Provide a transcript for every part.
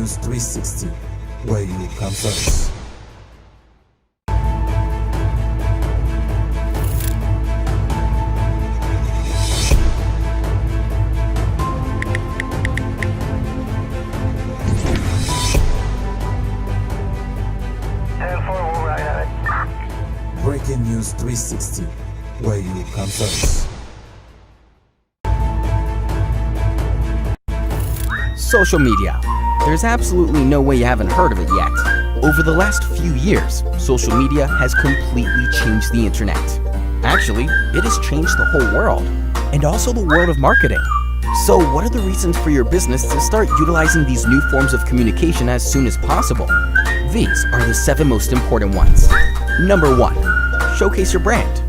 News 360, where you come first. Breaking News 360, where you come first. Social media. There's absolutely no way you haven't heard of it yet. Over the last few years, social media has completely changed the internet. Actually, it has changed the whole world, and also the world of marketing. So what are the reasons for your business to start utilizing these new forms of communication as soon as possible? These are the 7 most important ones. Number 1, showcase your brand.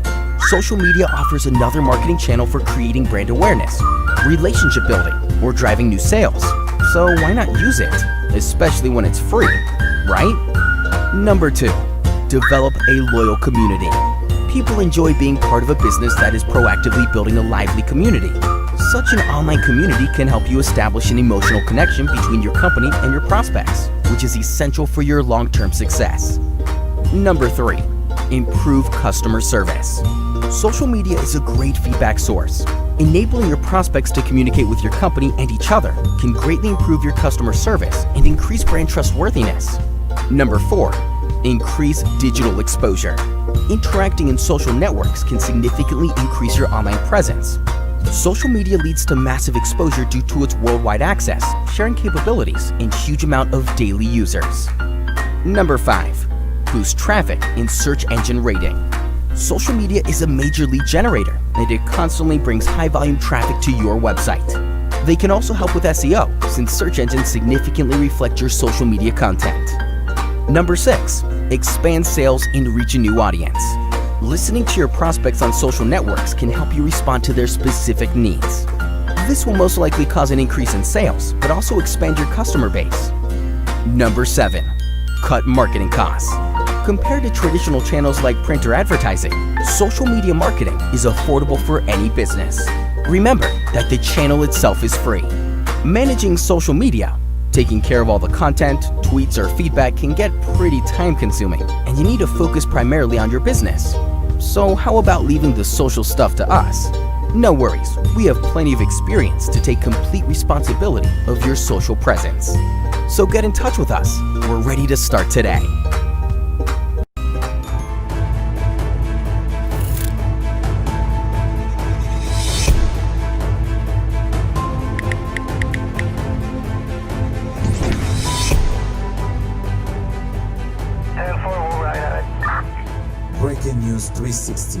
Social media offers another marketing channel for creating brand awareness, relationship building, or driving new sales. So why not use it, especially when it's free, right? Number 2, develop a loyal community. People enjoy being part of a business that is proactively building a lively community. Such an online community can help you establish an emotional connection between your company and your prospects, which is essential for your long-term success. Number 3, improve customer service. Social media is a great feedback source. Enabling your prospects to communicate with your company and each other can greatly improve your customer service and increase brand trustworthiness. Number 4, increase digital exposure. Interacting in social networks can significantly increase your online presence. Social media leads to massive exposure due to its worldwide access, sharing capabilities, and huge amount of daily users. Number 5, boost traffic in search engine rating. Social media is a major lead generator, and it constantly brings high-volume traffic to your website. They can also help with SEO, since search engines significantly reflect your social media content. Number 6, expand sales and reach a new audience. Listening to your prospects on social networks can help you respond to their specific needs. This will most likely cause an increase in sales, but also expand your customer base. Number 7, cut marketing costs. Compared to traditional channels like print or advertising, social media marketing is affordable for any business. Remember that the channel itself is free. Managing social media, taking care of all the content, tweets, or feedback can get pretty time-consuming, and you need to focus primarily on your business. So how about leaving the social stuff to us? No worries, we have plenty of experience to take complete responsibility of your social presence. So get in touch with us. We're ready to start today. Breaking News 360,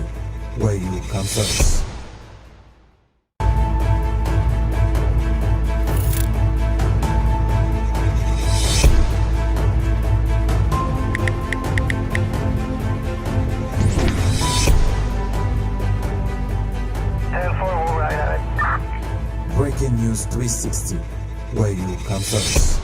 where you come first. Breaking News 360, where you come first.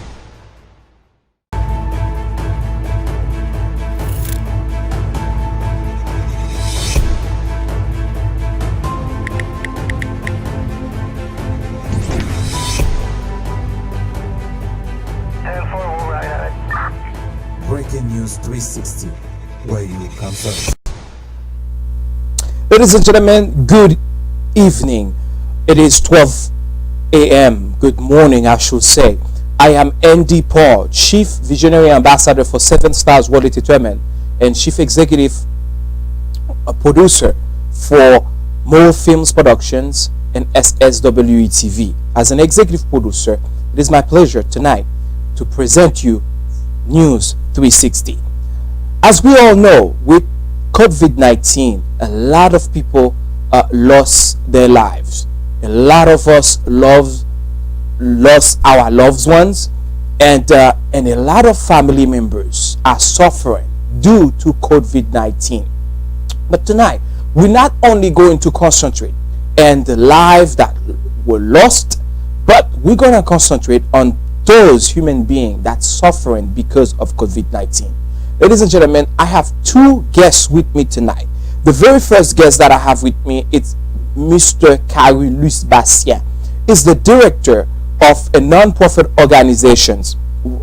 Breaking News 360, where you come first. Ladies and gentlemen, good evening. It is 12 a.m. Good morning, I should say. I am Andy Paul, Chief Visionary Ambassador for 7 Stars World Entertainment and Chief Executive Producer for More Films Productions and SSWE TV. As an executive producer, it is my pleasure tonight to present you News 360. As we all know, with COVID-19, a lot of people lost their lives. A lot of us lost our loved ones, and a lot of family members are suffering due to COVID-19. But tonight, we're not only going to concentrate on the lives that were lost, but we're going to concentrate on those human beings that's suffering because of COVID-19. Ladies and gentlemen, I have 2 guests with me tonight. The very first guest that I have with me is Mr. Carolus Bastien. He's the director of a non-profit organization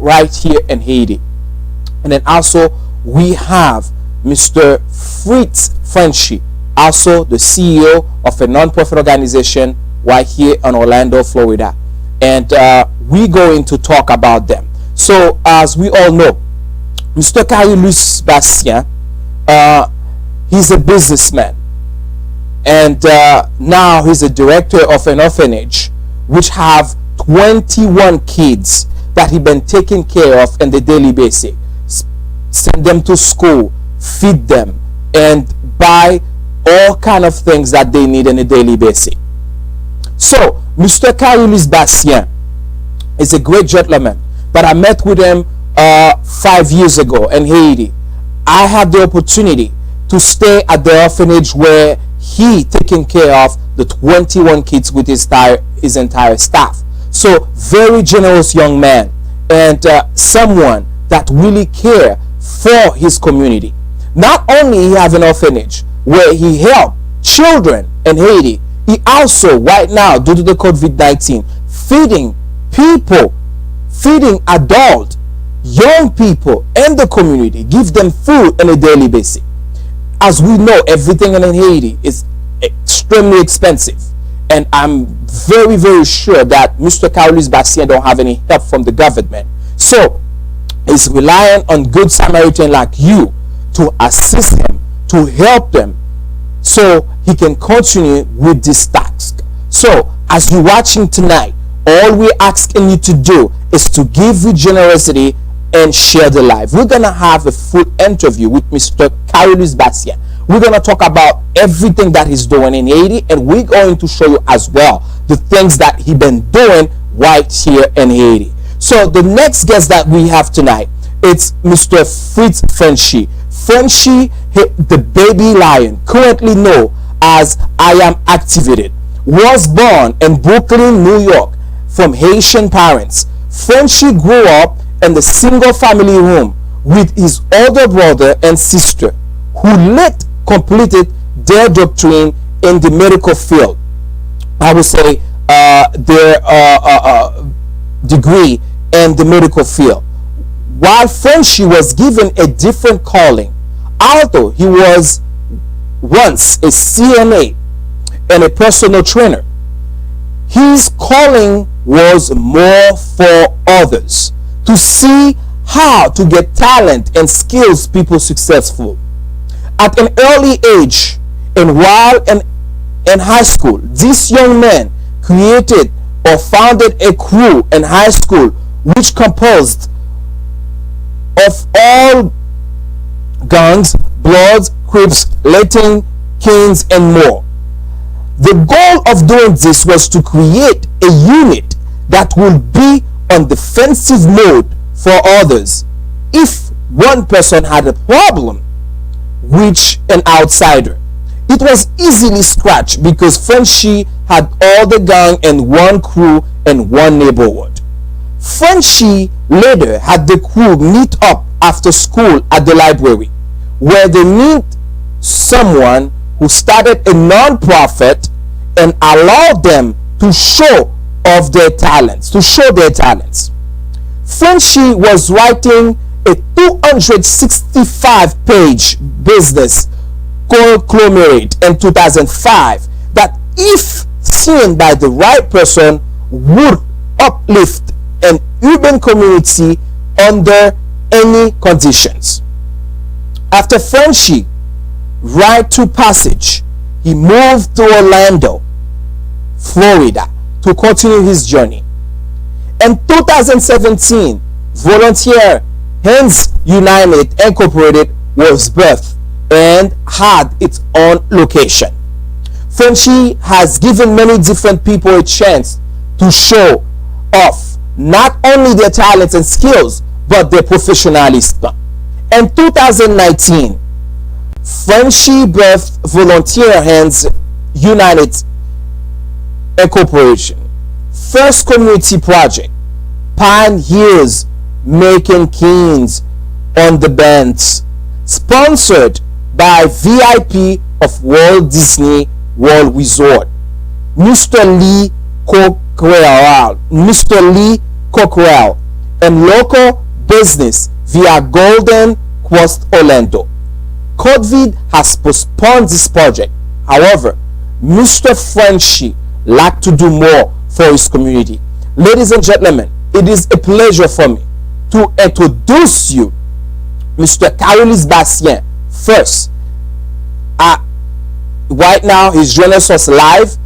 right here in Haiti. And then also we have Mr. Fritz Frenchy, also the CEO of a non-profit organization right here in Orlando, Florida. And we're going to talk about them. So as we all know, Mr. Carolus Bastien, he's a businessman. And now he's a director of an orphanage which have 21 kids that he been taking care of on the daily basis. Send them to school, feed them, and buy all kind of things that they need on a daily basis. So Mr. Carolus Bastien is a great gentleman, but I met with him 5 years ago in Haiti. I had the opportunity to stay at the orphanage where he taking care of the 21 kids with his entire staff. So very generous young man, and someone that really care for his community. Not only he have an orphanage where he help children in Haiti, he also right now, due to the COVID-19, feeding people, feeding adult, young people in the community, give them food on a daily basis. As we know, everything in Haiti is extremely expensive, and I'm very, very sure that Mr. Carolus Bastien don't have any help from the government. So he's relying on good Samaritan like you to assist him, to help them, so he can continue with this task. So as you're watching tonight, all we're asking you to do is to give with generosity and share the life. We're gonna have a full interview with Mr. Carolus Bastien. We're gonna talk about everything that he's doing in Haiti, and we're going to show you as well the things that he's been doing right here in Haiti. So the next guest that we have tonight, it's Mr. Fritz Frenchy. Frenchy, the baby lion, currently known as I Am Activated, was born in Brooklyn, New York, from Haitian parents. Frenchy grew up in the single family home with his older brother and sister, who later completed their doctorate in the medical field. I would say their degree in the medical field. While Frenchy was given a different calling, although he was once a CNA and a personal trainer, his calling was more for others, to see how to get talent and skills people successful. At an early age, and while in high school, this young man created or founded a crew in high school which composed of all gangs, Bloods, Crips, Latin, Kings, and more. The goal of doing this was to create a unit that will be on defensive mode for others if one person had a problem with an outsider. It was easily scratched because Frenchy had all the gang in one crew in one neighborhood. Frenchy later had the crew meet up after school at the library, where they meet someone who started a non-profit and allowed them to show off their talents, Frenchy was writing a 265-page business conglomerate in 2005 that, if seen by the right person, would uplift an urban community under any conditions. After Frenchy rite to passage, he moved to Orlando, Florida, to continue his journey. In 2017, Volunteer Hands United Incorporated was birthed and had its own location. Frenchy has given many different people a chance to show off not only their talents and skills, but their professionalism. In 2019, Frenchy birthed Volunteer Hands United Incorporation, first community project, pioneers making kings on the bands, sponsored by VIP of Walt Disney World Resort, Mr. Lee Cockrell, and local business via Golden Coast Orlando. COVID has postponed this project. However, Mr. Frenchy like to do more for his community. Ladies and gentlemen, it is a pleasure for me to introduce you Mr. Carolis Bastien first. Right now he's joining us live.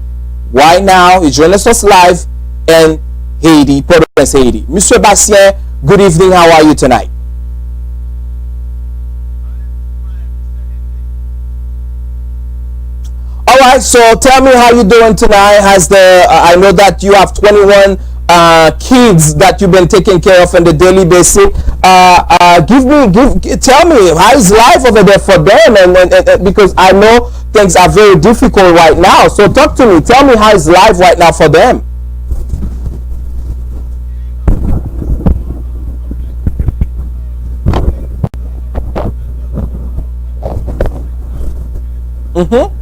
Right now he's joining us live in Haiti, Port-au-Prince, Haiti. Mr. Bastien, good evening. How are you tonight? All right, so tell me how you doing tonight. Has the I know that you have 21 kids that you've been taking care of on the daily basis. Tell me how is life over there for them, and because I know things are very difficult right now. So talk to me. Tell me how is life right now for them. Mm-hmm.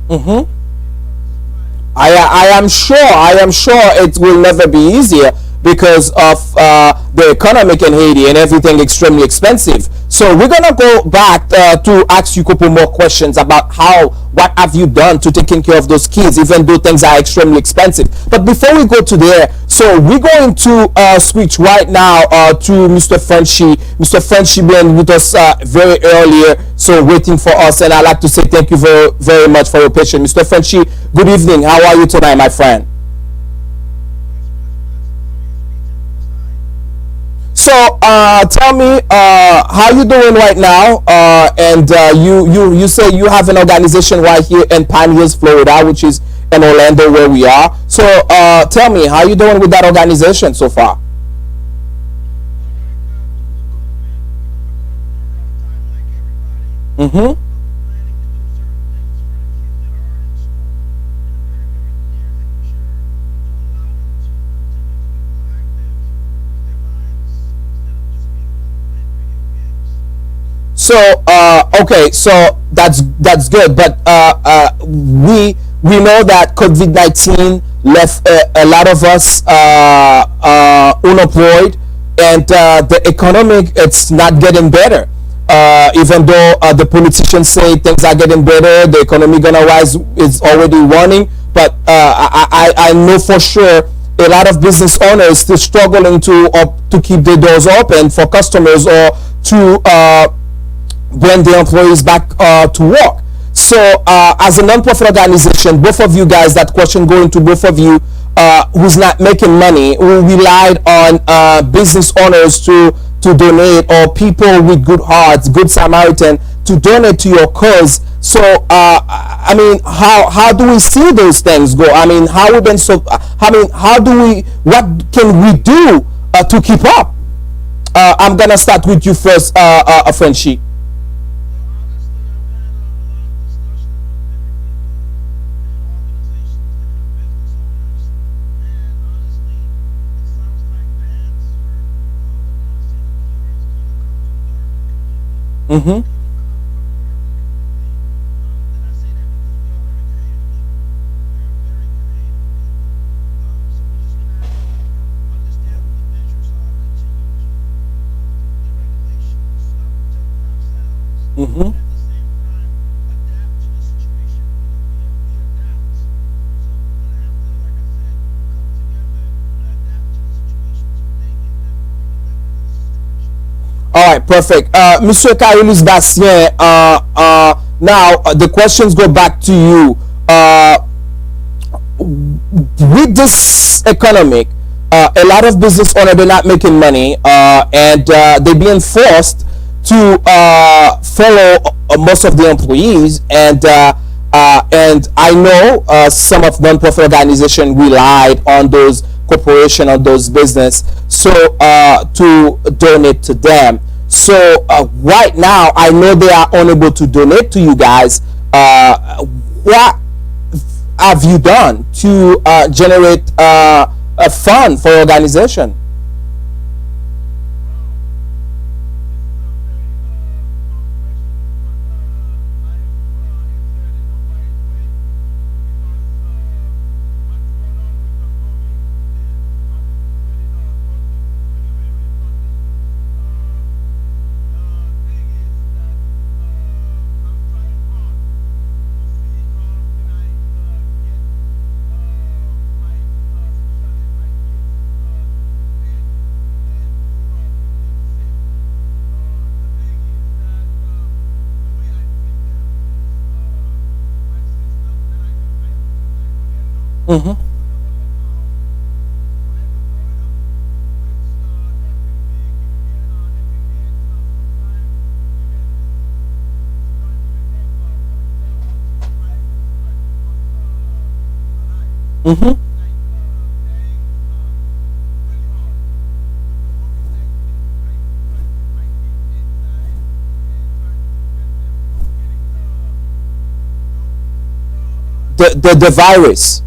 Mm-hmm. I am sure it will never be easier because of the economic in Haiti and everything extremely expensive. So we're gonna go back to ask you a couple more questions about what have you done to taking care of those kids, even though things are extremely expensive. But before we go to there, so we're going to switch right now to Mr. Frenchy. Mr. Frenchy been with us very earlier, so waiting for us, and I'd like to say thank you very, very much for your patience. Mr. Frenchy, good evening. How are you tonight, my friend? So tell me how you doing right now, and you say you have an organization right here in Pine Hills, Florida, which is in Orlando where we are. So tell me how you doing with that organization so far. Mm-hmm. So okay, so that's good, but we know that COVID-19 left a lot of us unemployed, and the economic it's not getting better. Even though the politicians say things are getting better, the economy gonna rise is already running, but I know for sure a lot of business owners still struggling to keep their doors open for customers or to bring the employees back to work. So as a non-profit organization, both of you guys, that question going to both of you, who's not making money, who relied on business owners to donate, or people with good hearts, good Samaritan, to donate to your cause. So I mean, how do we see those things go? I mean, how we been so I mean, what can we do to keep up? I'm gonna start with you first, Frenchy. Mm-hmm. Mm-hmm. All right, perfect. Mr. Carolis Bastien, now the questions go back to you. With this economic, a lot of business owners, they're not making money, and they're being forced to follow most of the employees, and I know some of non-profit organizations relied on those corporation, on those business, so to donate to them. So right now I know they are unable to donate to you guys. What have you done to generate a fund for your organization? Mm-hmm. Mm-hmm. The virus.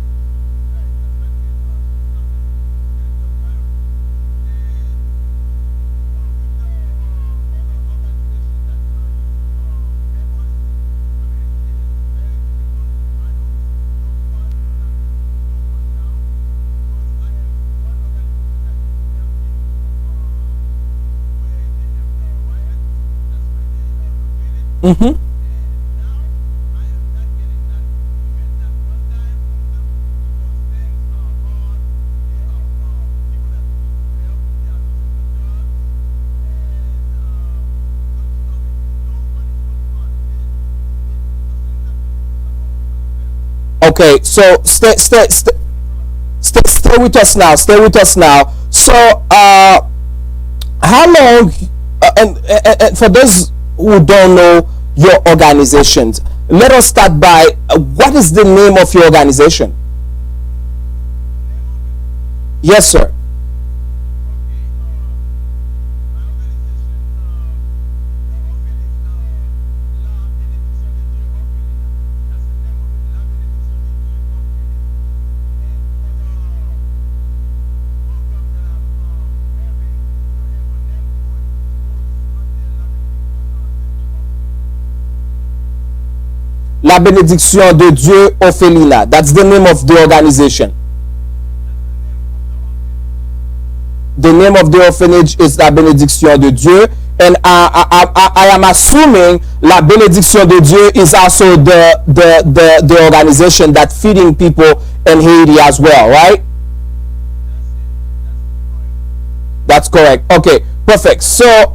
Mm-hmm. Okay, so stay with us now. Stay with us now. So, how long? And for those who don't know your organizations, let us start by what is the name of your organization? Yes, sir. La bénédiction de Dieu Orphelinat. That's the name of the organization. The name of the orphanage is La Bénédiction de Dieu. And I am assuming La Bénédiction de Dieu is also the organization that feeding people in Haiti as well, right? That's correct. Okay, perfect. So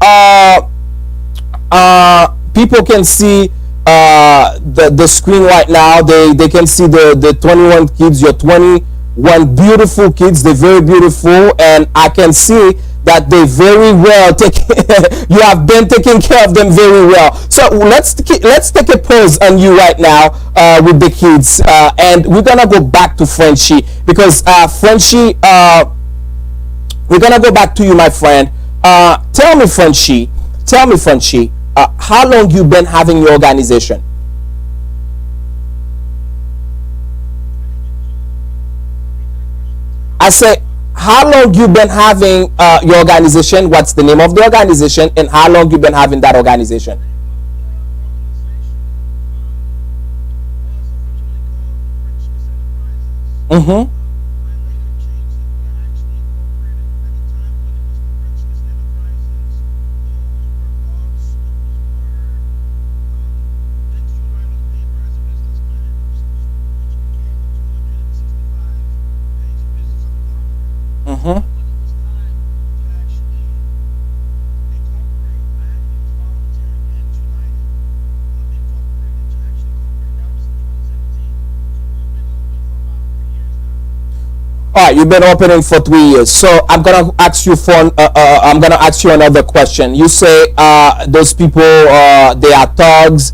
people can see the screen right now. They can see the 21 kids, your 21 beautiful kids. They're very beautiful, and I can see that they very well take you have been taking care of them very well. So let's take a pause on you right now with the kids, and we're gonna go back to Frenchie, because Frenchie, we're gonna go back to you, my friend. Tell me, Frenchie, how long you been having your organization? I say, how long you been having your organization? What's the name of the organization, and how long you been having that organization? Mm-hmm. Mm-hmm. All right, you've been opening for 3 years, so I'm gonna ask you another question. You say those people they are thugs.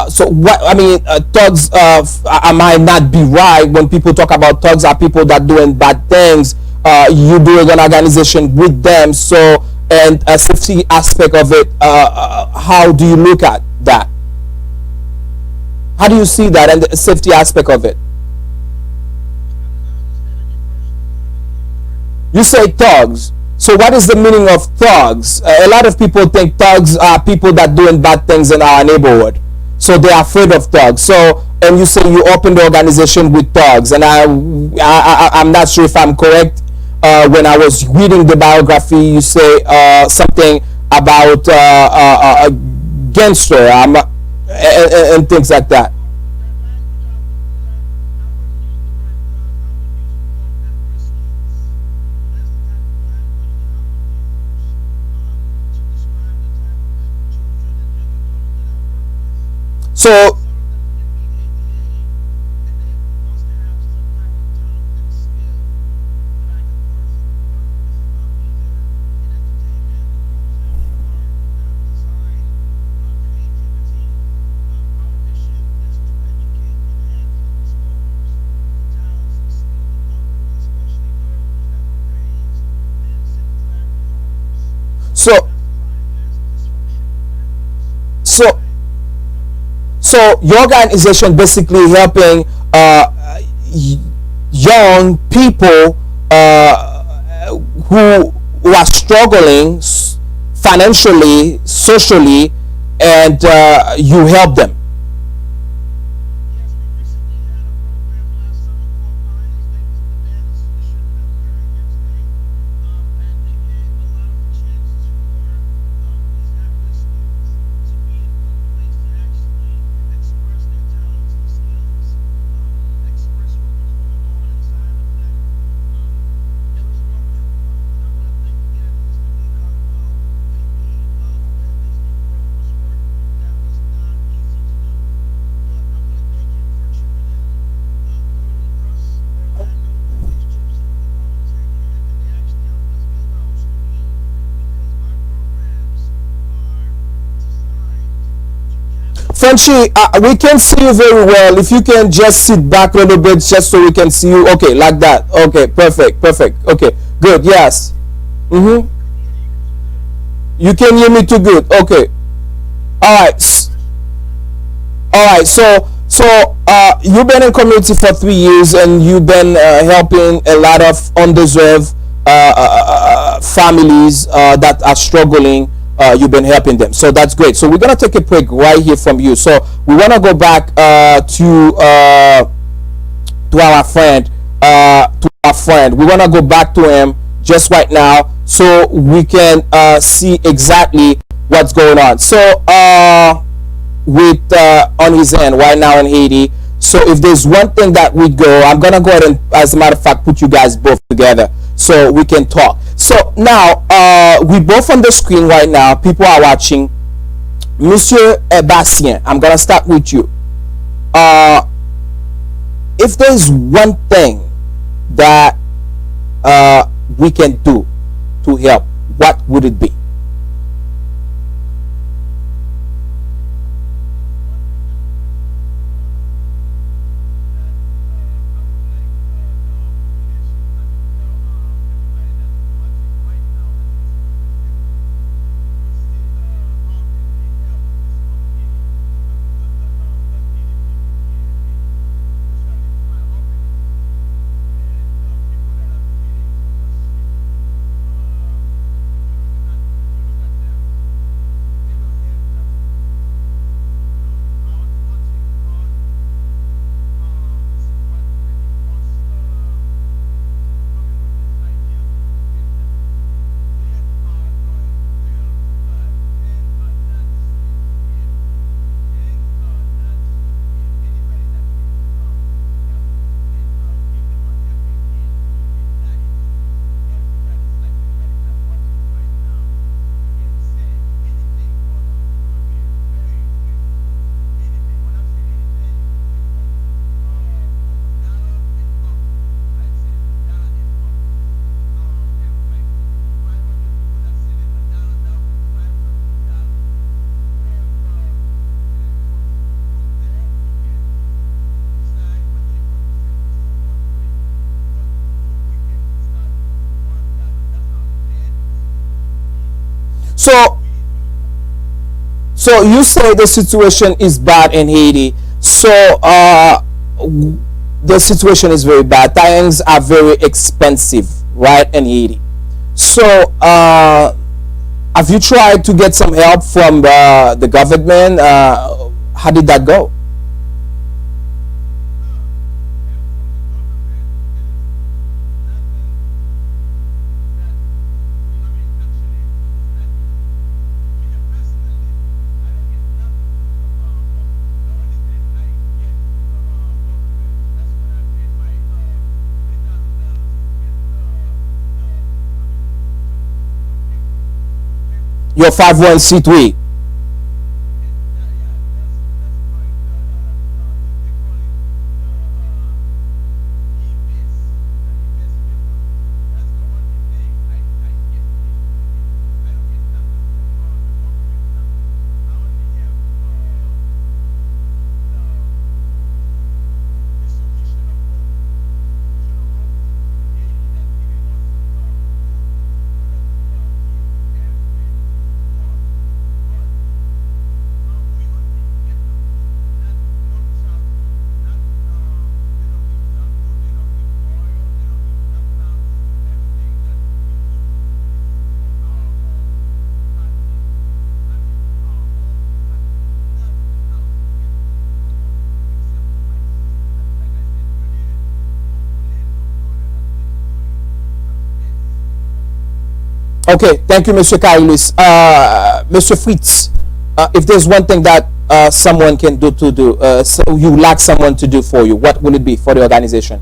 So what I mean, thugs. I might not be right when people talk about thugs are people that doing bad things. You doing an organization with them, so and a safety aspect of it. How do you look at that? How do you see that and the safety aspect of it? You say thugs. So what is the meaning of thugs? A lot of people think thugs are people that doing bad things in our neighborhood. So they are afraid of thugs. So and you say you opened the organization with thugs, and I'm not sure if I'm correct. When I was reading the biography, you say something about a gangster and things like that. So so so so your organization basically helping young people who are struggling financially, socially, and you help them. Frenchy, we can see you very well. If you can just sit back a little bit, just so we can see you. Okay, like that. Okay, perfect, perfect. Okay, good. Yes. Mm-hmm. You can hear me too good. Okay. All right. All right. So you've been in community for 3 years, and you've been helping a lot of undeserved families that are struggling. You've been helping them, so that's great. So we're gonna take a break right here from you. So we wanna go back to our friend. We wanna go back to him just right now, so we can see exactly what's going on. So with on his end right now in Haiti. So if there's one thing that we go, I'm gonna go ahead and, as a matter of fact, put you guys both together so we can talk. So now we both on the screen right now. People are watching. Monsieur Bastien, I'm gonna start with you. If there's one thing that we can do to help, what would it be? So you say the situation is bad in Haiti. So the situation is very bad. Things are very expensive, right, in Haiti. So have you tried to get some help from the government? How did that go? Your 501c3. Okay, thank you, Mr. Kailis. Mr. Fritz, if there's one thing that someone can do, so you like someone to do for you, what will it be for the organization?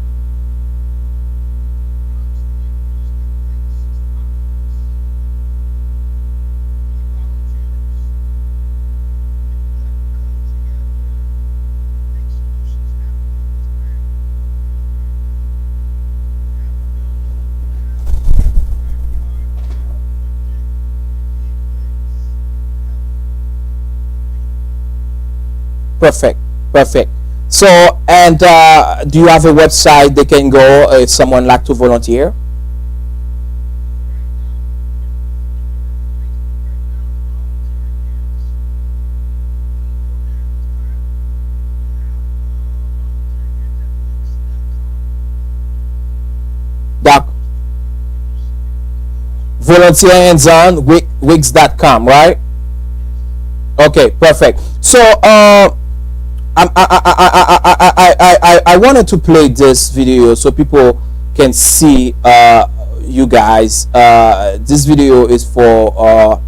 Perfect, perfect. So, and do you have a website they can go if someone like to volunteer? Doc, volunteer hands on wix.com, right? Okay, perfect. So, I wanted to play this video so people can see you guys. This video is for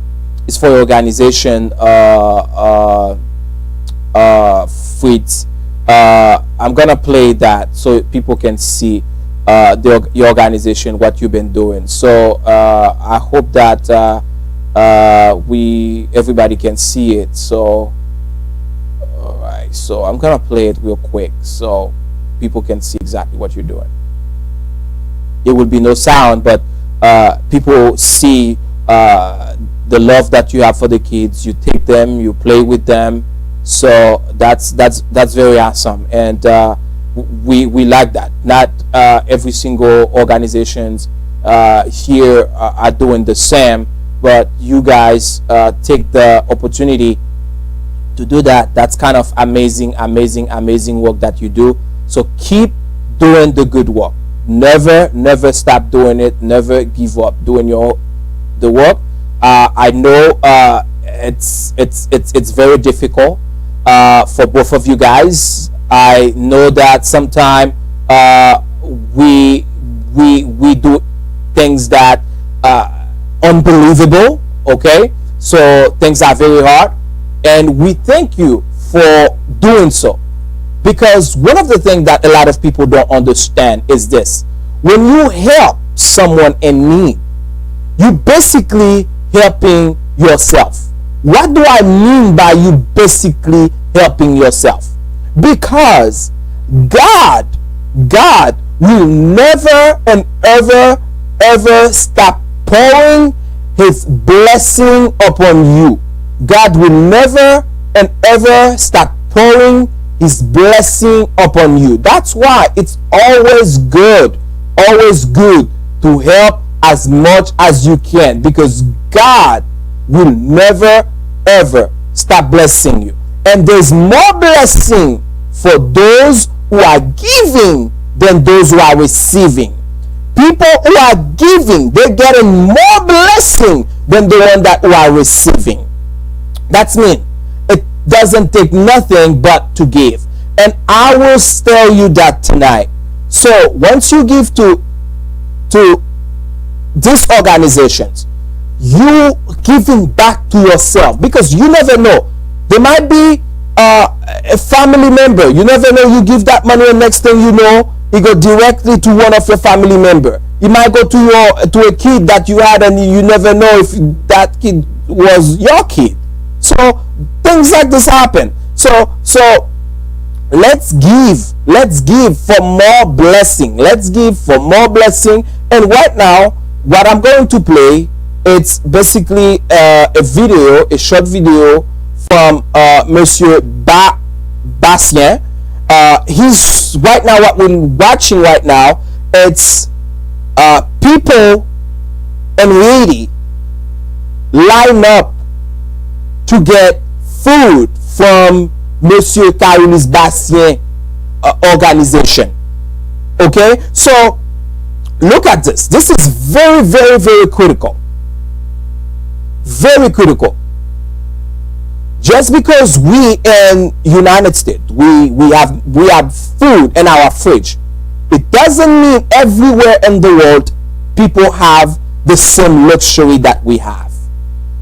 your organization, Fritz. I'm gonna play that so people can see your organization, what you've been doing. So I hope that everybody can see it. So alright, so I'm gonna play it real quick so people can see exactly what you're doing. It will be no sound, but people see the love that you have for the kids. You take them, you play with them, so that's very awesome, and we like that. Not every single organizations here are doing the same, but you guys take the opportunity to do that. That's kind of amazing work that you do. So keep doing the good work. Never stop doing it. Never give up doing the work. I know it's very difficult for both of you guys. I know that sometimes we do things that unbelievable. Okay, so things are very hard, and we thank you for doing so, because one of the things that a lot of people don't understand is this: when you help someone in need, you basically helping yourself. What do I mean by you basically helping yourself? Because God will never and ever stop pouring his blessing upon you. God will never and ever stop pouring his blessing upon you. That's why it's always good to help as much as you can, because God will never ever stop blessing you. And there's more blessing for those who are giving than those who are receiving. People who are giving, they're getting more blessing than the one that who are receiving. That's mean it doesn't take nothing but to give. And I will tell you that tonight. So once you give to these organizations, you giving back to yourself, because you never know. There might be a family member. You never know. You give that money, and next thing you know, it go directly to one of your family member. It might go to a kid that you had, and you never know if that kid was your kid. So things like this happen. So let's give for more blessing. Let's give for more blessing. And right now, what I'm going to play, it's basically a short video from Monsieur Bastien. He's right now, what we're watching right now, it's people in Haiti line up to get food from Monsieur Carolus Bastien organization. Okay, so look at this. This is very, very, very critical. Very critical. Just because we in United States we have food in our fridge, it doesn't mean everywhere in the world people have the same luxury that we have.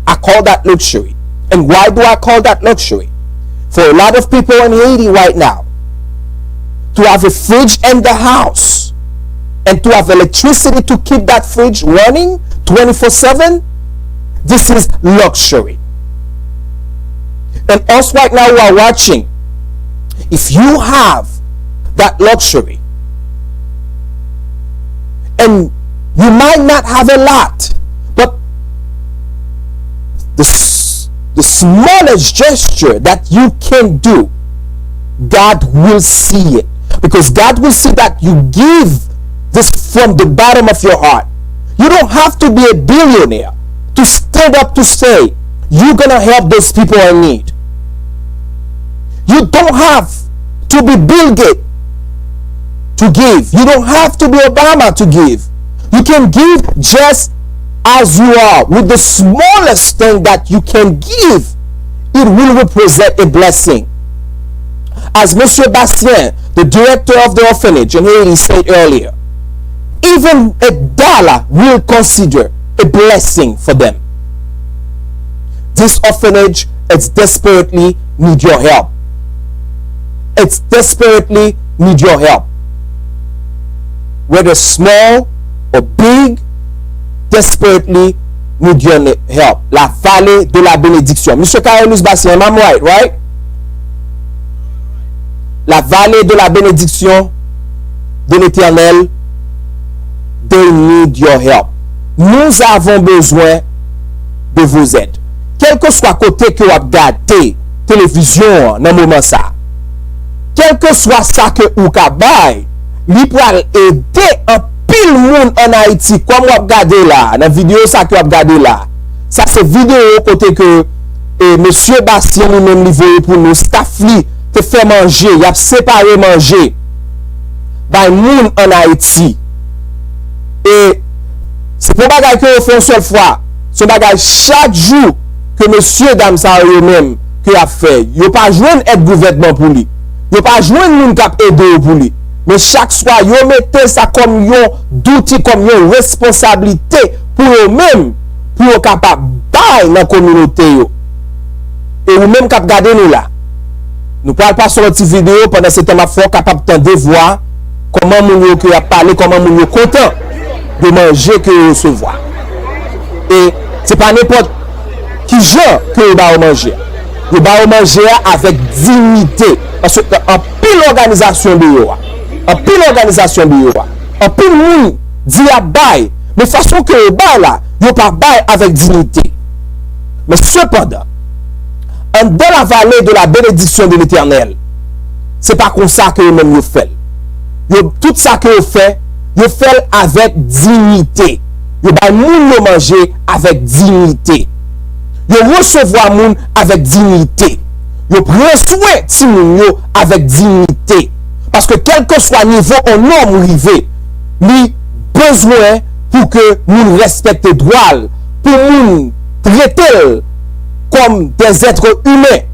I call that luxury. And why do I call that luxury? For a lot of people in Haiti right now, to have a fridge in the house and to have electricity to keep that fridge running 24/7, this is luxury. And us right now who are watching, if you have that luxury, and you might not have a lot, but the smallest gesture that you can do, God will see it. Because God will see that you give this from the bottom of your heart. You don't have to be a billionaire to stand up to say you're gonna help those people in need. You don't have to be Bill Gates to give. You don't have to be Obama to give. You can give just as you are, with the smallest thing that you can give. It will represent a blessing. As Monsieur Bastien, the director of the orphanage in Haiti, said earlier, even $1 will consider a blessing for them. This orphanage, it's desperately need your help. It's desperately need your help. Whether small or big, desperately need your help. La vallée de la bénédiction. Monsieur Carolus Bastien, I'm right? La vallée de la bénédiction de l'Éternel, they need your help. Nous avons besoin de vos aides. Quel que soit côté que vous regardez télévision dans moment ça, quel que soit ça que vous avez, li pral aider un pile monde en Haïti, comme vous regardez là, dans vidéo ça que vous regardez là. Ça c'est vidéo côté que Monsieur Bastien lui-même livré pour nous, staff li te fait manger, il a séparé manger by moun en Haïti. Et c'est pas bagay que vous faites une seule fois, c'est bagay chaque jour que monsieur dame ça eux-même que a fait. Yo pas joindre aide gouvernement pour lui. Yo pas joindre moun k'ap aider pour lui. Mais chaque soir yo mettez ça comme yon d'outil, comme yon responsabilité pour eux-mêmes, pour eux capable bail dans communauté yo. Et ou même k'ap garder nous là. Nous parlons pas sur une petite vidéo pendant ce temps fort capable de voir comment moun yo qui a parlé, comment moun yo content de manger que recevoir. Et c'est pas n'importe qui genre que vous va manger. Vous va manger avec dignité. Parce que en pile organisation de yo, en pile organisation de yo, en pile moun dit à bail, mais façon que vous bail là, vous pas bail avec dignité. Mais cependant, dans la vallée de la bénédiction de l'Éternel, c'est pas comme ça que vous-même vous faites. Tout ça que vous faites, vous faites avec dignité. Vous allez manger avec dignité. Yo recevoir moun avec dignité. Yo prend soin ti moun yo avec dignité. Parce que quel que soit niveau on homme rivé, li besoin pour que moun respecte droit, pour moun traiter comme des êtres humains.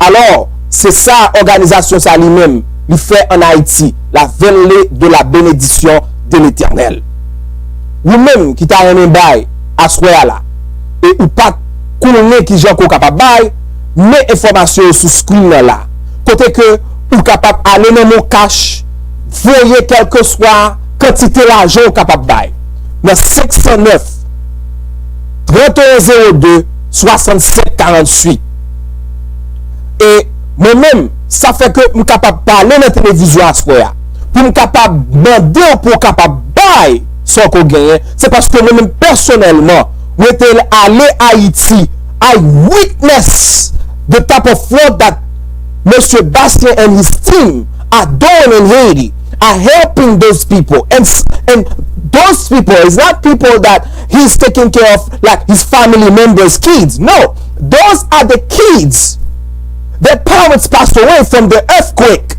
Alors, c'est ça organisation ça lui-même il fait en Haïti, la vallée de la bénédiction de l'Éternel. Vous-même qui t'a un bail à ce là et ou pas connaît qui j'en capable bail, mais information sur screen là. Côté que ou capable aller dans mon cash, voyez quel que soit quantité l'argent capable bail. Dans 509 3102 67 48. Et moi-même, ça fait que je suis capable de parler dans la télévision à ce moment. Pour me capable de demander pour capable bail sans qu'on gagne. C'est parce que moi-même personnellement, je suis allé à Haïti. I witness the type of work that Mr. Bastien and his team are doing in Haiti, are helping those people. And those people is not people that he's taking care of like his family members' kids. No, those are the kids. Their parents passed away from the earthquake.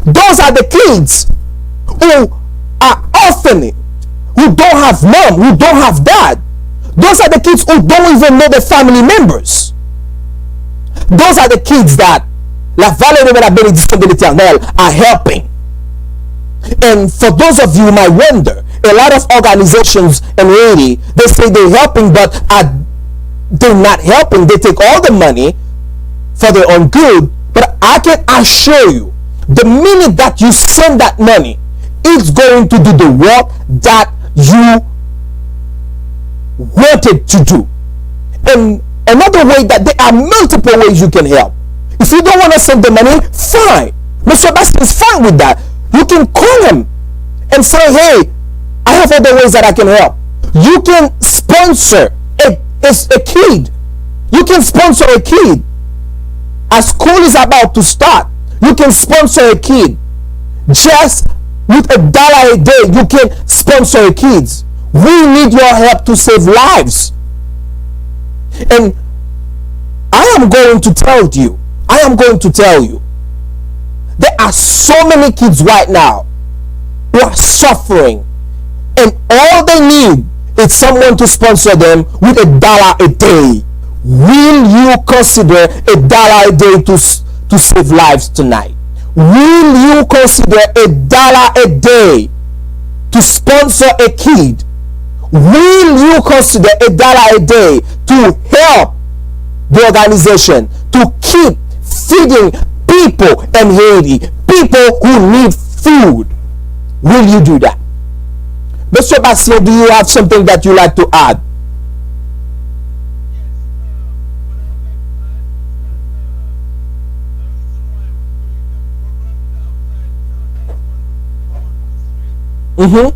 Those are the kids who are orphaned, who don't have mom, who don't have dad. Those are the kids who don't even know their family members. Those are the kids that la vallée de la bénédiction de l'Éternel are helping. And for those of you who might wonder, a lot of organizations in Haiti, they say they're helping, but they're not helping. They take all the money for their own good. But I can assure you, the minute that you send that money, it's going to do the work that you wanted to do. And another way that there are multiple ways you can help. If you don't want to send the money, fine. Mr. Bastien is fine with that. You can call him and say, hey, I have other ways that I can help. You can sponsor a kid. You can sponsor a kid. As school is about to start, you can sponsor a kid. Just with $1 a day, you can sponsor a kid. We need your help to save lives. And I am going to tell you, there are so many kids right now who are suffering, and all they need is someone to sponsor them with $1 a day. Will you consider $1 a day to save lives tonight? Will you consider $1 a day to sponsor a kid? Will you consider $1 a day to help the organization to keep feeding people in Haiti, people who need food? Will you do that? Mr. Bastien, do you have something that you like to add? Mm-hmm.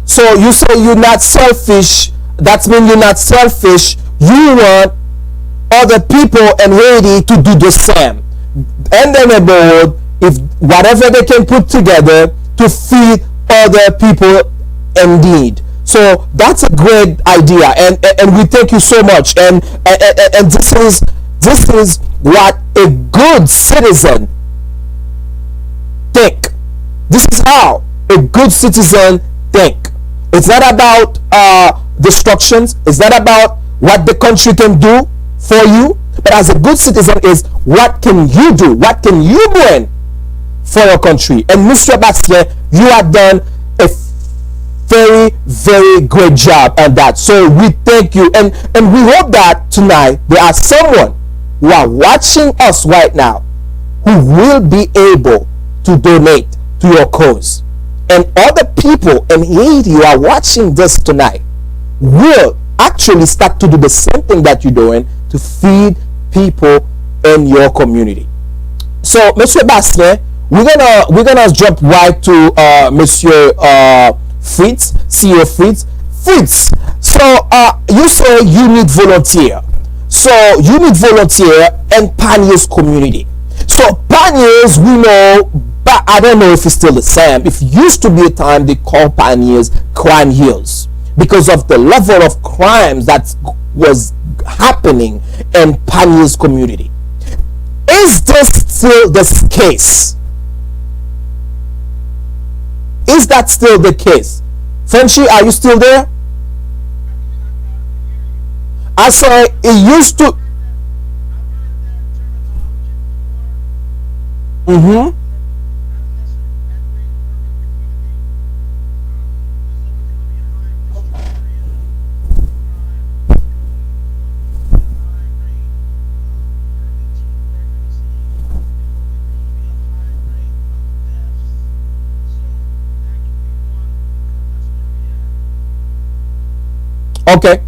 So you say you're not selfish. That means you're not selfish. You want other people in Haiti to do the same. In the neighborhood, if whatever they can put together to feed other people in need. So that's a great idea, and we thank you so much. And this is what a good citizen think. This is how a good citizen think. It's not about destructions. It's not about what the country can do for you. But as a good citizen is what can you do? What can you bring for your country? And Mr. Bastien, you have done a very, very great job on that. So we thank you, and we hope that tonight there are someone who are watching us right now who will be able to donate to your cause, and other people in Haiti who are watching this tonight will actually start to do the same thing that you're doing to feed people in your community. So, Monsieur Bastien, we're gonna jump right to Monsieur Fritz, CEO Fritz. Fritz, so you say you need volunteer. So you need volunteer in Paniers community. So Paniers, we know, but I don't know if it's still the same. If used to be a time they call Paniers crime hills because of the level of crimes that was happening in Paniers community. Is this still the case? Is that still the case? Frenchy, are you still there? I say it used to. Okay,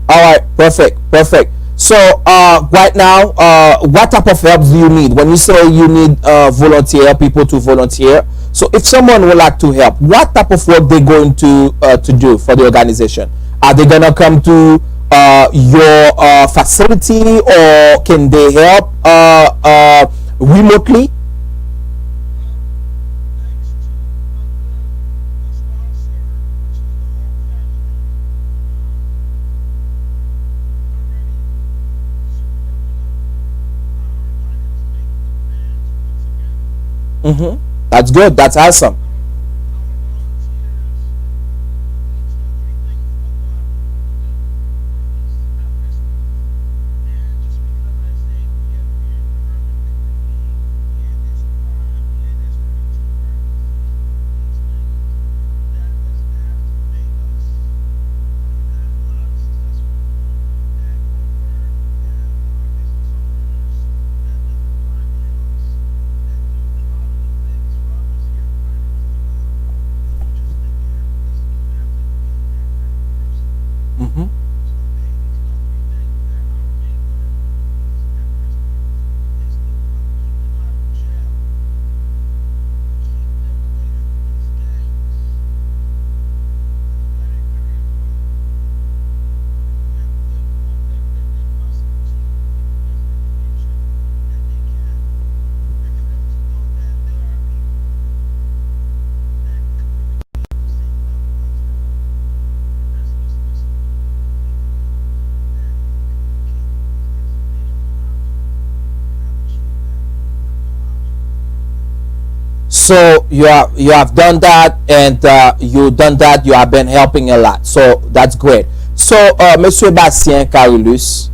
all right, perfect. So right now, what type of help do you need? When you say you need volunteer people to volunteer, so if someone would like to help, what type of work they going to do for the organization? Are they gonna come to your facility, or can they help remotely? That's good. That's awesome. So you have done that, and you have been helping a lot, so that's great. So Monsieur Bastien Carolus,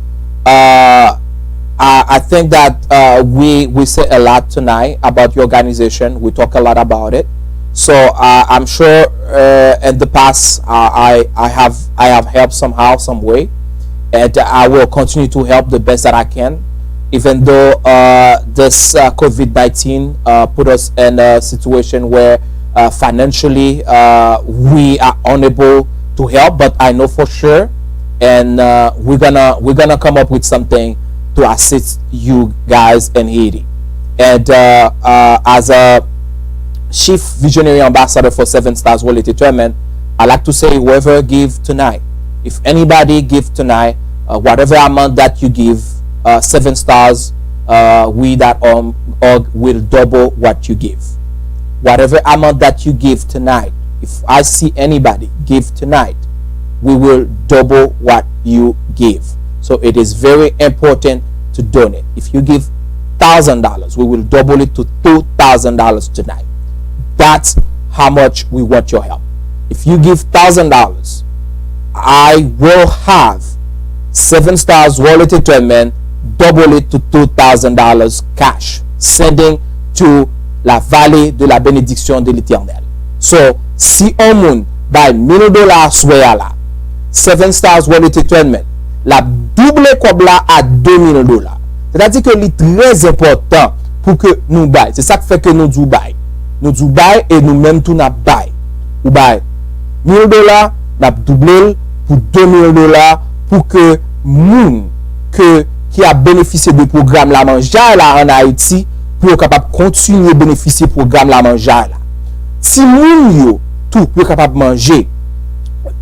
I think that we say a lot tonight about your organization. We talk a lot about it, so I'm sure in the past I have helped somehow, some way, and I will continue to help the best that I can, even though this COVID-19 put us in a situation where financially we are unable to help. But I know for sure, and we're gonna come up with something to assist you guys in Haiti. And as a chief visionary ambassador for 7 Stars Well Determined, I like to say, whoever give tonight, if anybody give tonight, whatever amount that you give, 7 Stars, we that org will double what you give. Whatever amount that you give tonight, if I see anybody give tonight, we will double what you give. So it is very important to donate. If you give $1,000, we will double it to $2,000 tonight. That's how much we want your help. If you give $1,000, I will have 7 Stars Well Determined double it to $2,000 cash, sending to la vallée de la bénédiction de l'Éternel. So si on moun by $1,000 swaya la. 7 stars wallet tournament. La double kob la à $2,000. C'est-à-dire que c'est très important pour que nous bail. C'est ça qui fait que nous du bail. Nous du bail et nous même tout n'a bail. Ou bail $1,000, n'a doublé pour $2,000 pour que moun qui a bénéficié du programme la manger là en Haïti pour capable continuer bénéficier programme la manger là. Si moun yo tout pour capable manger,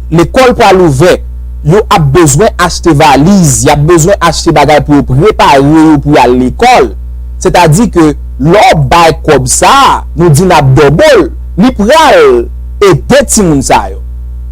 l'école pour l'ouvrir, yo a besoin acheter valise, y a besoin acheter bagay pour préparer pour aller à l'école. C'est-à-dire que l'on bail comme ça, nous dit n'a double, li pral aider ti moun sa yo.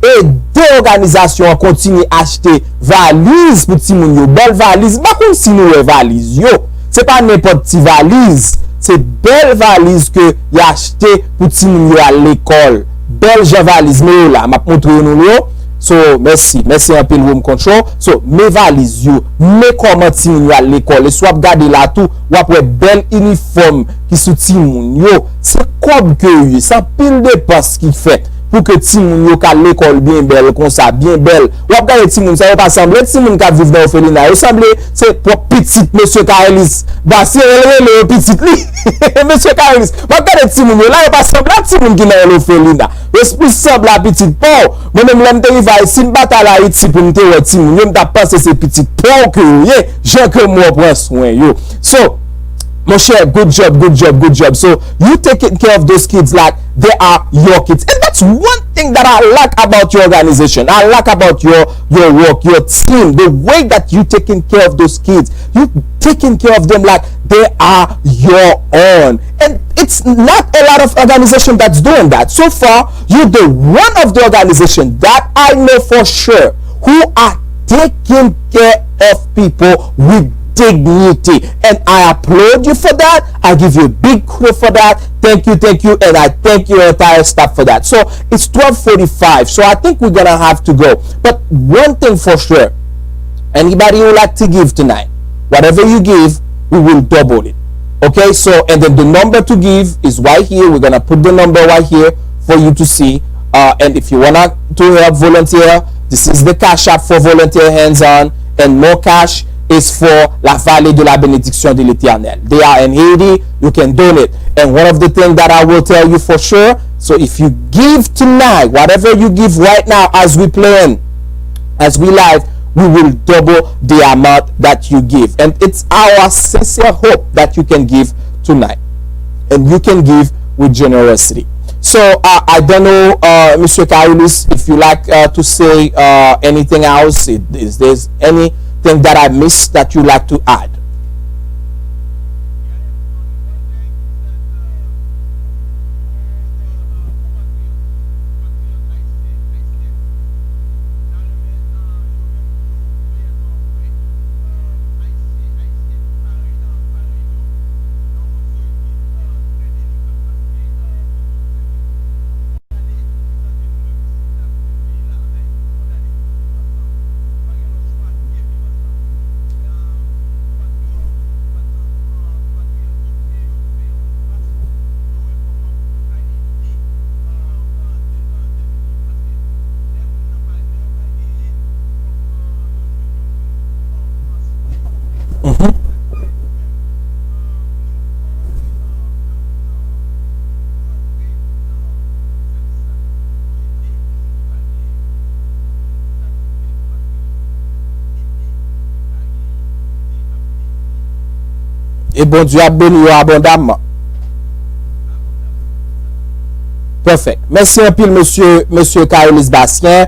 Et des organisations continuent à acheter valise pour ti moun yo, belle valise, pas comme si nous valise yo. C'est pas n'importe qui valise, c'est belle valise que y a acheté pour ti moun yo à l'école. Belle valise mais là, m'a montré nous yo. So, merci un peu le room control. So, mes valises yo, mes comment ti moun yo à l'école, et soit regarder là tout, ou après bel uniforme qui sous ti moun yo, c'est comme que yo, c'est pile de postes qui fait pour que ti moun yo ka l'école bien belle comme ça, bien belle. Ou après ti moun ça va pas sembler ti moun ka vivre dans Ophelina, il semble c'est pour petit monsieur Kaelis. Bah c'est le petit li. Monsieur Kaelis. Ou après ti moun yo là, il pas sembler ti moun qui dans Ophelina. Esprit semble la petite pauvre. Moi même l'aime te va ici bataille à Haïti pour me te ti moun yo m'ta penser c'est petite pauvre que yé, j'ai que moi prend soin yo. So mon cher, good job. So you taking care of those kids like they are your kids, and that's one thing that I like about your organization. I like about your work, your team, the way that you taking care of those kids. You taking care of them like they are your own, and it's not a lot of organization that's doing that. So far, you're the one of the organization that I know for sure who are taking care of people with dignity, and I applaud you for that. I give you a big kudos for that. Thank you, and I thank your entire staff for that. So it's 12:45, so I think we're gonna have to go. But one thing for sure, anybody who like to give tonight, whatever you give, we will double it. Okay, so and then the number to give is right here. We're gonna put the number right here for you to see. And if you wanna to help volunteer, this is the cash app for volunteer hands-on, and more cash is for la vallée de la bénédiction de l'Éternel. They are in Haiti. You can donate. And one of the things that I will tell you for sure, so if you give tonight, whatever you give right now as we plan, as we live, we will double the amount that you give. And it's our sincere hope that you can give tonight. And you can give with generosity. So I don't know, Mr. Kaelis, if you like to say anything else, is there anything that I missed that you like to add? Et bon Dieu a béni abondamment. Perfect. Merci un peu, monsieur Kaelis Bastien.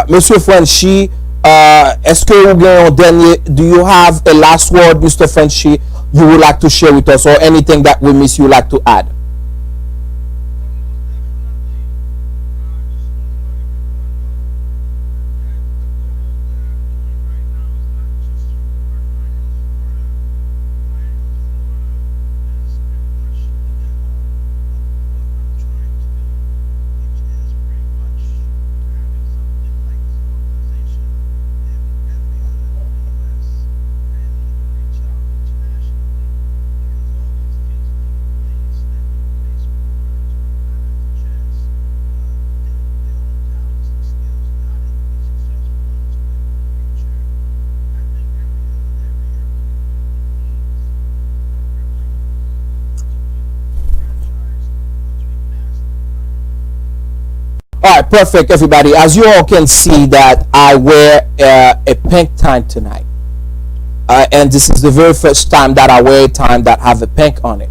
Monsieur Frenchy, est-ce que vous avez un dernier, do you have a last word, Mr. Frenchy, you would like to share with us, or anything that we miss you would like to add? All right, perfect, everybody. As you all can see, that I wear a pink tie tonight, and this is the very first time that I wear a tie that have a pink on it,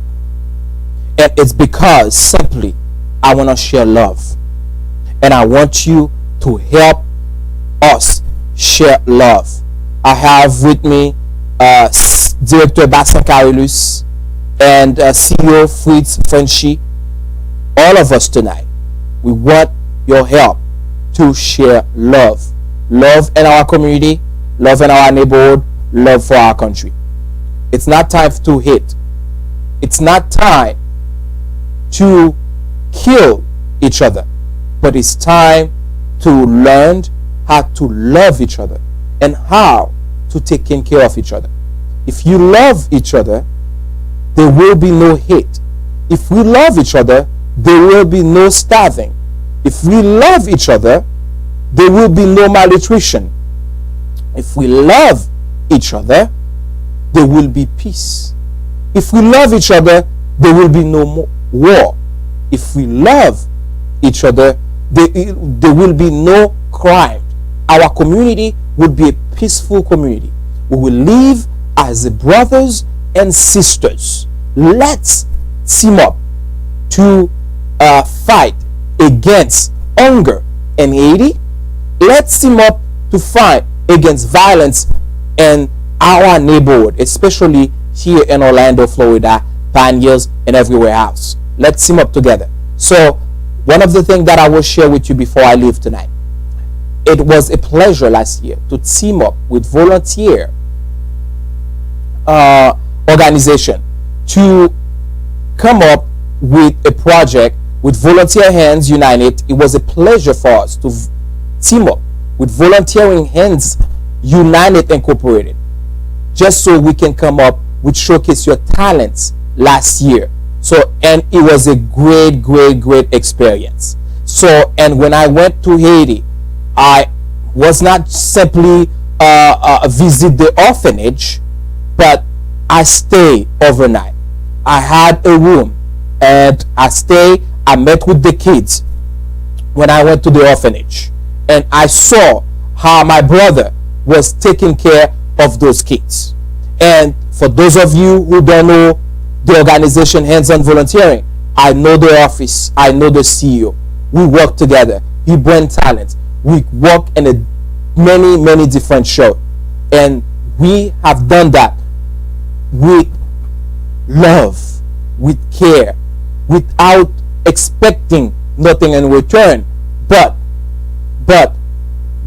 and it's because simply I want to share love, and I want you to help us share love. I have with me Director Bassin Carolus and CEO Fritz Frenchy. All of us tonight, we want your help to share love in our community, love in our neighborhood, love for our country. It's not time to hate. It's not time to kill each other, but it's time to learn how to love each other and how to take care of each other. If you love each other, there will be no hate. If we love each other, there will be no starving. If we love each other, there will be no malnutrition. If we love each other, there will be peace. If we love each other, there will be no more war. If we love each other, there will be no crime. Our community will be a peaceful community. We will live as brothers and sisters. Let's team up to fight against hunger and Haiti. Let's team up to fight against violence in our neighborhood, especially here in Orlando, Florida, Pioneers, and everywhere else. Let's team up together. So one of the things that I will share with you before I leave tonight, it was a pleasure last year to team up with volunteer organization to come up with a project with Volunteer Hands United. It was a pleasure for us to team up with Volunteering Hands United Incorporated, just so we can come up with showcase your talents last year. So, and it was a great experience. So, and when I went to Haiti, I was not simply visit the orphanage, but I stayed overnight. I had a room and I met with the kids when I went to the orphanage, and I saw how my brother was taking care of those kids. And for those of you who don't know the organization Hands on Volunteering, I know the office, I know the CEO. We work together. He brings talent. We work in a many different shows, and we have done that with love, with care, without expecting nothing in return, but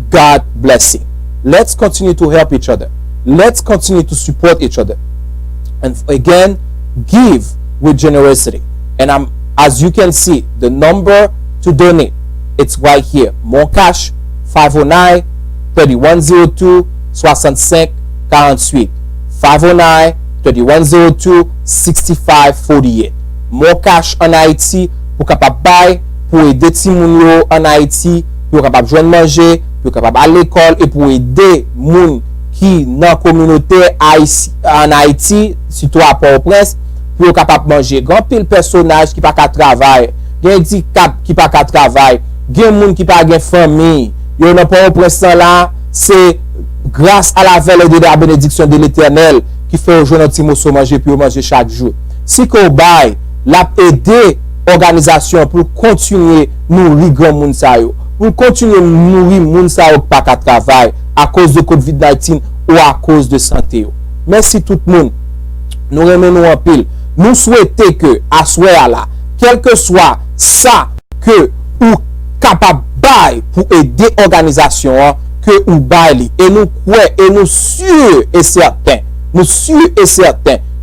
God blessing. Let's continue to help each other. Let's continue to support each other, and again, give with generosity. And as you can see, the number to donate, it's right here. Mon Cash 509 3102 65 48 509 3102 65 48. Mon Cash en Haïti pour capable bail, pour aider ti moun yo en Haïti, pour capable joindre manger, pour capable à l'école, et pour aider moun qui dans communauté en Haïti, surtout à Port-au-Prince, pour capable manger. Grand pile personnage qui pas qu'à travail, gen handicap qui pas qu'à travail, gen moun qui pas gen famille. Yo nan Port-au-Prince là, c'est grâce à la veille de la bénédiction de l'Éternel qui fait au jour un petit morceau manger pour manger chaque jour. Si qu'on bail, l'a aider organisation pour continuer nourrir grand moun sa yo, pour continuer nourrir moun sa yo pas qu'à travail à cause de COVID-19 ou à cause de santé yo. Merci tout le monde. Nous remercions en pile. Nous souhaitons que à soir là, quel que soit ça que ou capable bail pour aider organisation que ou bail, et nous croyons et nous sûrs et certains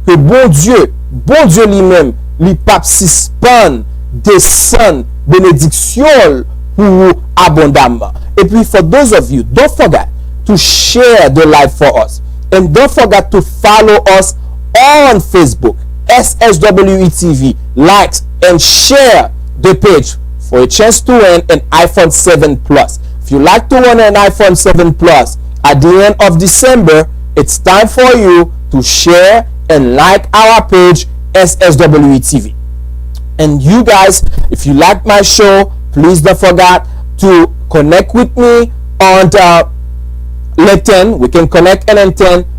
que bon Dieu lui-même lui pape suspend descend bénédiction pour vous abondamment. Et puis for those of you, don't forget to share the live for us, and don't forget to follow us on Facebook, SSWETV. Like and share the page for a chance to win an iPhone 7 Plus. If you like to win an iPhone 7 Plus at the end of December, it's time for you to share and like our page, SSWETV. And you guys, if you like my show, please don't forget to connect with me on LinkedIn. We can connect on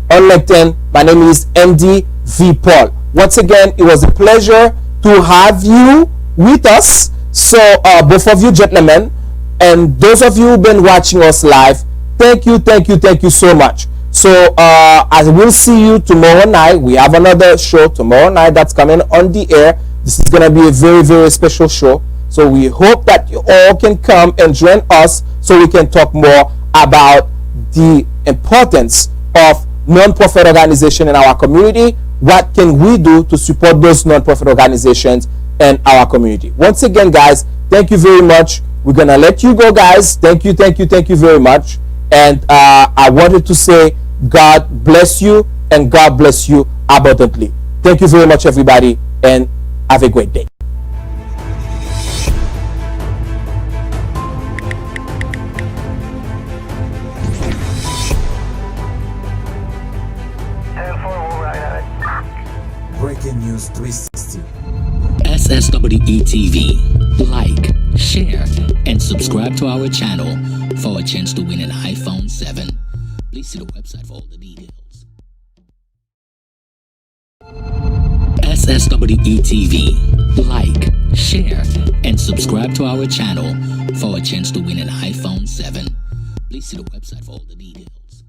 LinkedIn. My name is MD V Paul. Once again, it was a pleasure to have you with us. So both of you gentlemen, and those of you who've been watching us live, thank you so much. So I will see you tomorrow night. We have another show tomorrow night that's coming on the air. This is gonna be a very special show. So we hope that you all can come and join us so we can talk more about the importance of non-profit organization in our community. What can we do to support those non-profit organizations in our community? Once again, guys, thank you very much. We're gonna let you go, guys. Thank you very much. And I wanted to say God bless you and God bless you abundantly. Thank you very much, everybody, and have a great day. Breaking News 360. SSWE TV. Like, share, and subscribe to our channel for a chance to win an iPhone 7. Please see the website for all the details. SSWE TV. Like, share, and subscribe to our channel for a chance to win an iPhone 7. Please see the website for all the details.